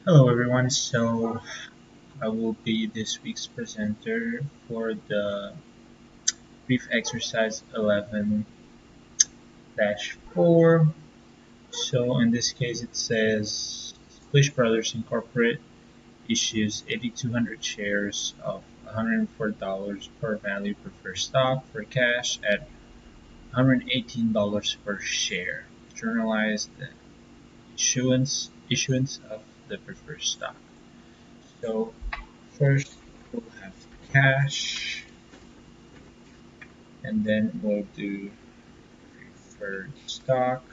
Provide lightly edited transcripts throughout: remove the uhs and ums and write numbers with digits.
Hello everyone, so I will be this week's presenter for the brief exercise 11-4. So in this case it says Splish Brothers Incorporated issues 8,200 shares of $104 per value preferred stock for cash at $118 per share. Journalize the issuance of the preferred stock. So first we'll have cash, and then we'll do preferred stock,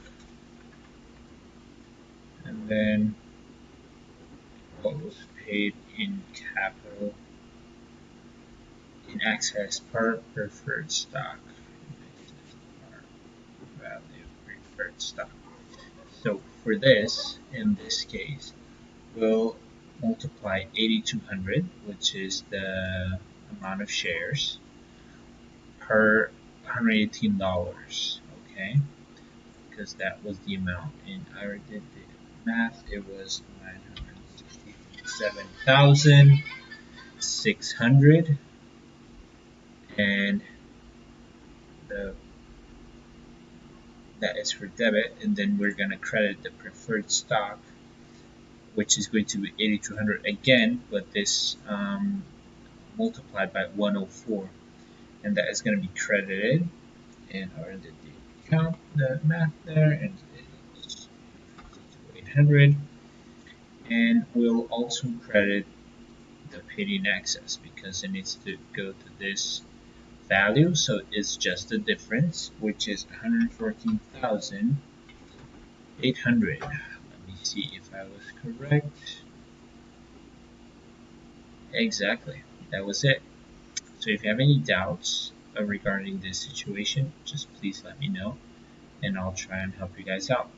and then what was paid in capital in excess per preferred stock. Value preferred stock. So for this, in this case, we'll multiply 8,200, which is the amount of shares, per $118. Okay, because that was the amount, and I already did the math. It was 967,600, and the that is for debit, and then we're gonna credit the preferred stock, which is going to be 8,200 again, but this multiplied by 104, and that is going to be credited. And I already did the count, the math there, and it's 800. And we'll also credit the paid in excess because it needs to go to this value, so it's just the difference, which is 114,800. Let me see if I was correct. Exactly, that was it. So if you have any doubts regarding this situation, just please let me know and I'll try and help you guys out.